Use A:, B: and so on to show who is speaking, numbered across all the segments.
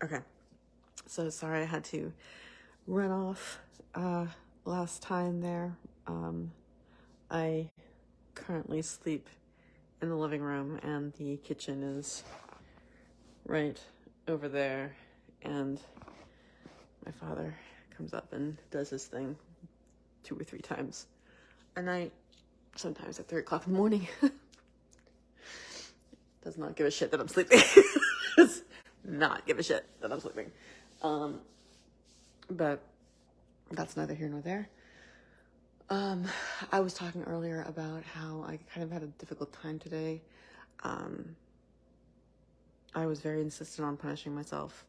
A: Okay, so sorry I had to run off last time there. I currently sleep in the living room, and the kitchen is right over there, and my father comes up and does his thing 2 or 3 times a night, sometimes at 3 o'clock in the morning. Does not give a shit that I'm sleeping. Does not give a shit that I'm sleeping. But that's neither here nor there. I was talking earlier about how I kind of had a difficult time today. I was very insistent on punishing myself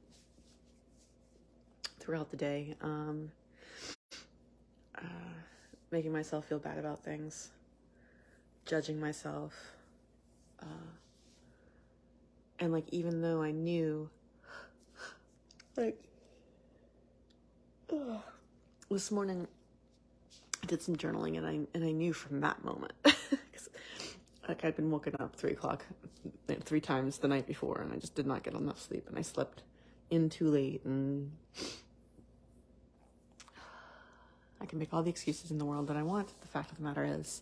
A: throughout the day, making myself feel bad about things, judging myself, and like, even though I knew, like, this morning I did some journaling, and I knew from that moment, because like, I'd been woken up 3 o'clock 3 times the night before, and I just did not get enough sleep, and I slept in too late, and I can make all the excuses in the world that I want. The fact of the matter is,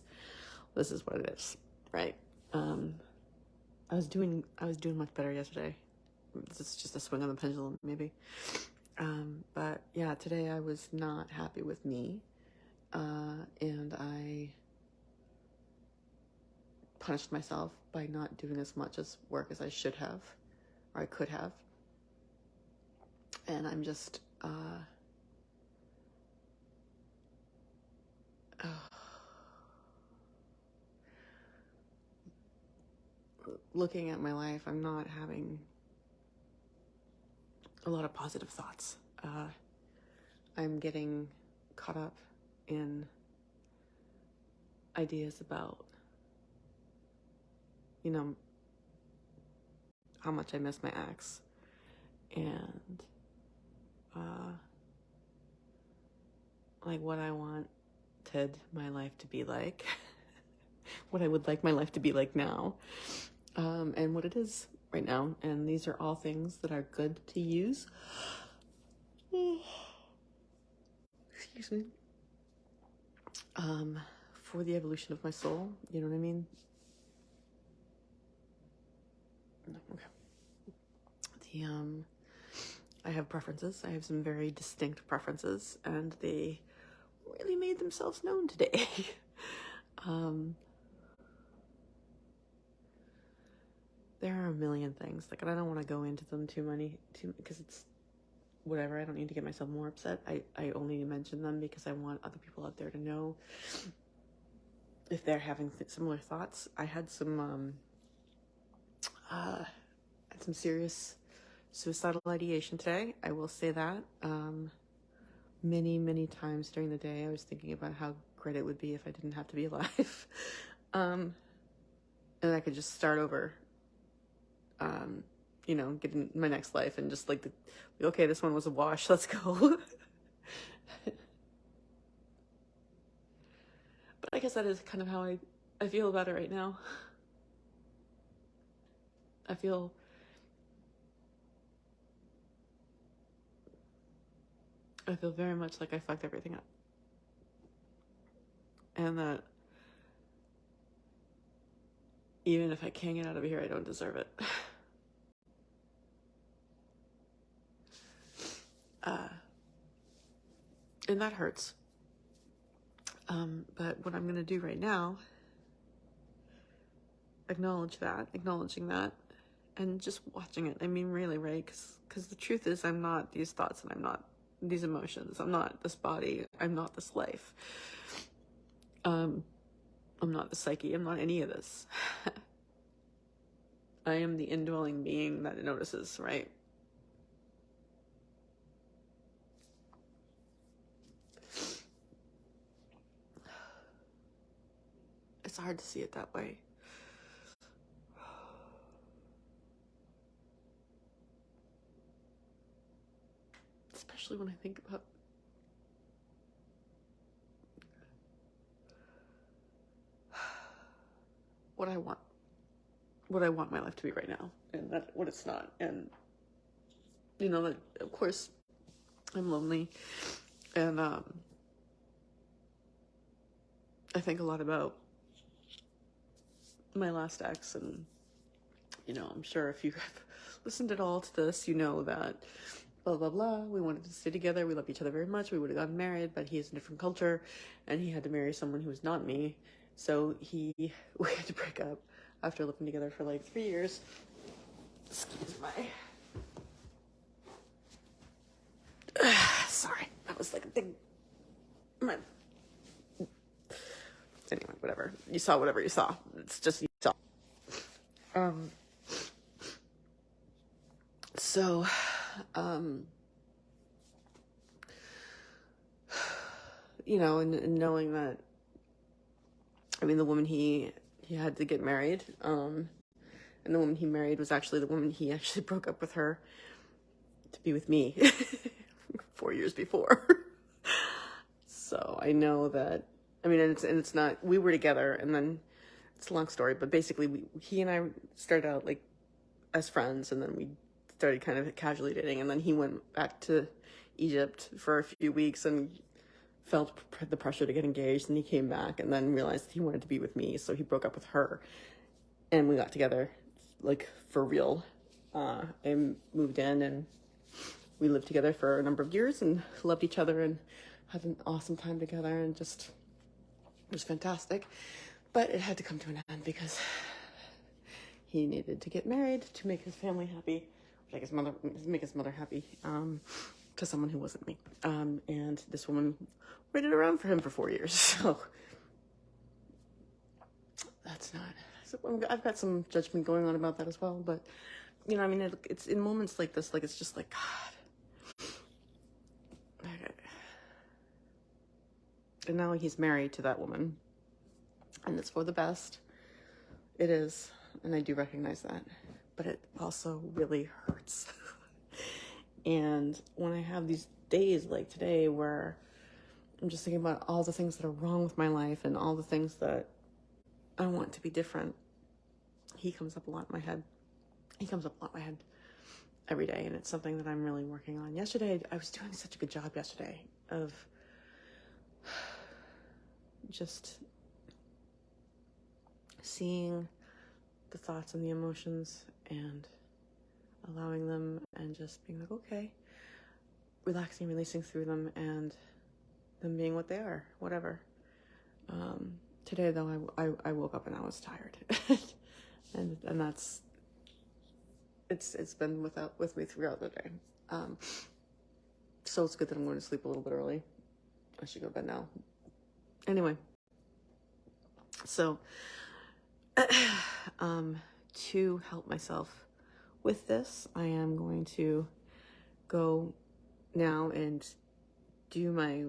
A: this is what it is, right? I was doing much better yesterday. This is just a swing on the pendulum, maybe. But yeah, today I was not happy with me, and I punished myself by not doing as much as work as I should have, or I could have. And I'm just, looking at my life, I'm not having a lot of positive thoughts. I'm getting caught up in ideas about, how much I miss my ex, and like what I wanted my life to be like, what I would like my life to be like now, and what it is right now. And these are all things that are good to use. Excuse me. For the evolution of my soul, you know what I mean? Okay. I have preferences. I have some very distinct preferences, and they really made themselves known today. There are a million things, like, and I don't want to go into them because it's whatever. I don't need to get myself more upset. I only mention them because I want other people out there to know if they're having similar thoughts. I had some serious suicidal ideation today. I will say that. Many times during the day, I was thinking about how great it would be if I didn't have to be alive. And I could just start over, get in my next life, and just like, okay, this one was a wash, let's go. But I guess that is kind of how I feel about it right now. I feel very much like I fucked everything up. And that even if I can't get out of here, I don't deserve it. And that hurts. But what I'm going to do right now, acknowledging that, and just watching it. I mean, really, right? Because the truth is, I'm not these thoughts, and I'm not these emotions. I'm not this body. I'm not this life. I'm not the psyche. I'm not any of this. I am the indwelling being that notices, right? It's hard to see it that way. Especially when I think about what I want my life to be right now, and what it's not. And that of course I'm lonely, and I think a lot about my last ex, and I'm sure if you have listened at all to this, you know that blah blah blah, we wanted to stay together, we love each other very much, we would have gotten married, but he has a different culture and he had to marry someone who was not me, so we had to break up after living together for like 3 years. Excuse my sorry, that was like a big anyway, whatever you saw, it's just you saw. So and knowing that, I mean, the woman he had to get married, and the woman he married was actually the woman he actually broke up with her to be with me 4 years before. So I know that, I mean, and it's not, we were together, and then it's a long story, but basically he and I started out like as friends, and then we started kind of casually dating, and then he went back to Egypt for a few weeks and felt the pressure to get engaged, and he came back and then realized he wanted to be with me, so he broke up with her, and we got together like for real. I moved in, and we lived together for a number of years and loved each other and had an awesome time together, and just it was fantastic. But it had to come to an end because he needed to get married to make his family happy, make his mother happy, to someone who wasn't me. And this woman waited around for him for 4 years. So that's not, so I've got some judgment going on about that as well. But, I mean, it's in moments like this, like, it's just like, God. And now he's married to that woman, and it's for the best. It is. And I do recognize that, but it also really hurts. And when I have these days like today where I'm just thinking about all the things that are wrong with my life and all the things that I want to be different, he comes up a lot in my head. Every day, and it's something that I'm really working on. Yesterday, I was doing such a good job yesterday of just seeing the thoughts and the emotions and allowing them, and just being like, okay, relaxing, releasing through them, and them being what they are, whatever. Today though, I woke up and I was tired, and that's, it's been with me throughout the day. So it's good that I'm going to sleep a little bit early. I should go to bed now. Anyway, so to help myself with this, I am going to go now and do my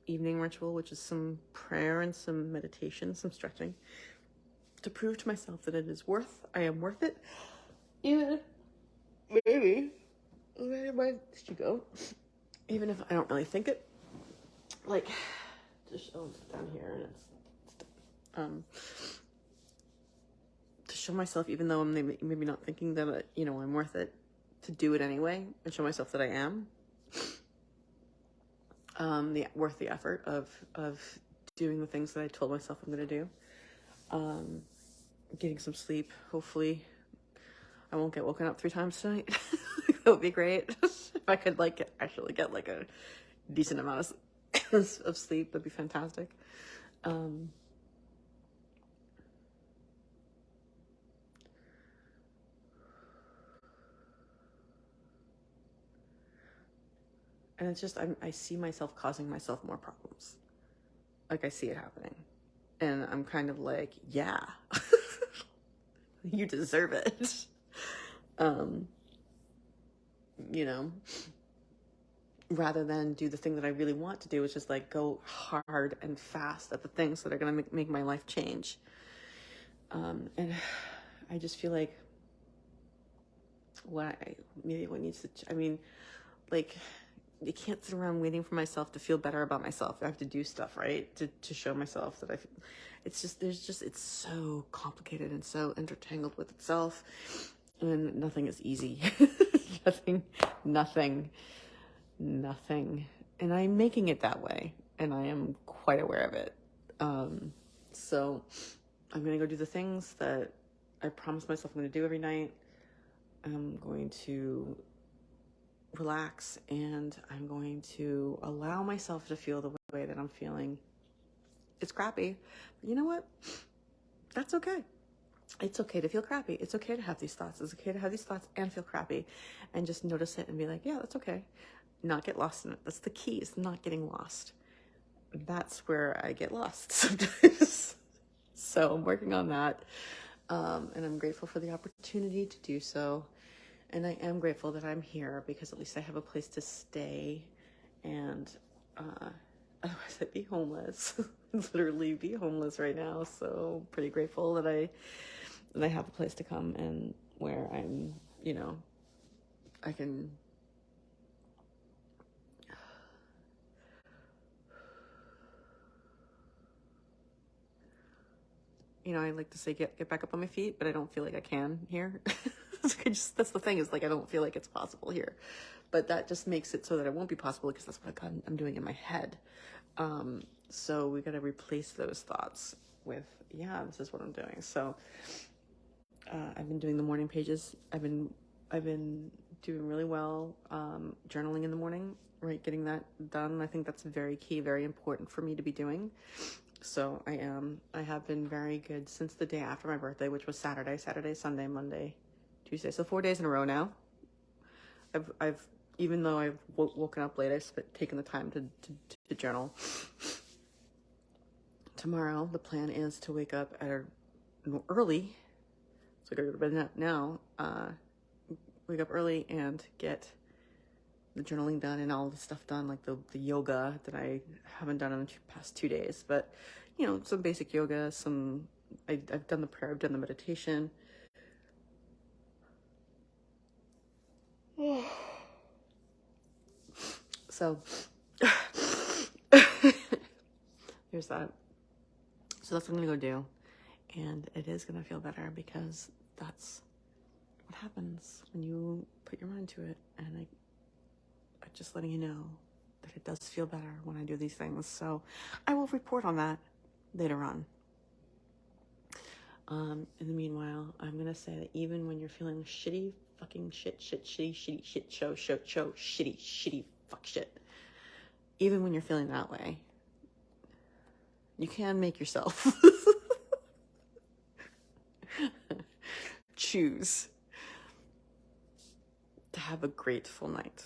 A: evening ritual, which is some prayer and some meditation, some stretching, to prove to myself that I am worth it. Even maybe where did you go? Even if I don't really think it, like, just down here, and it's to show myself, even though I'm maybe not thinking that I'm worth it, to do it anyway and show myself that I am worth the effort of doing the things that I told myself I'm going to do. Getting some sleep. Hopefully I won't get woken up 3 times tonight. That would be great. If I could actually get like a decent amount of sleep, that'd be fantastic. And it's just, I see myself causing myself more problems. Like, I see it happening. And I'm kind of like, yeah, you deserve it. Rather than do the thing that I really want to do, which is like go hard and fast at the things that are going to make my life change. And I just feel like you can't sit around waiting for myself to feel better about myself. I have to do stuff, right? To show myself that it's so complicated and so intertangled with itself, and nothing is easy. nothing, nothing. And I'm making it that way, and I am quite aware of it. So I'm going to go do the things that I promised myself I'm going to do every night. I'm going to relax, and I'm going to allow myself to feel the way that I'm feeling. It's crappy, but you know what? That's okay. It's okay to feel crappy. It's okay to have these thoughts. It's okay to have these thoughts and feel crappy, and just notice it and be like, yeah, that's okay. Not get lost in it. That's the key, is not getting lost. That's where I get lost sometimes. So I'm working on that. And I'm grateful for the opportunity to do so. And I am grateful that I'm here, because at least I have a place to stay. And otherwise I'd be homeless. Literally be homeless right now. So pretty grateful that I have a place to come, and where I'm, I can I like to say get back up on my feet, but I don't feel like I can here. That's the thing, is like I don't feel like it's possible here. But that just makes it so that it won't be possible, because that's what I'm doing in my head. So we got to replace those thoughts with, yeah, this is what I'm doing. So I've been doing the morning pages. I've been doing really well, journaling in the morning, right? Getting that done. I think that's very key, very important for me to be doing. So I have been very good since the day after my birthday, which was Saturday, Sunday, Monday, Tuesday. So 4 days in a row now. I've even though I've woken up late, I've taken the time to journal. Tomorrow, the plan is to wake up early. So I gotta go to bed now. Wake up early and get the journaling done and all the stuff done, like the yoga that I haven't done in the past 2 days. But, some basic yoga, I've done the prayer, I've done the meditation. So, there's that. So that's what I'm gonna go do. And it is gonna feel better, because that's what happens when you put your mind to it. And I'm just letting you know that it does feel better when I do these things. So I will report on that later on. In the meanwhile, I'm gonna say that even when you're feeling shitty, fucking shitty, fuck shit, even when you're feeling that way, you can make yourself choose to have a grateful night.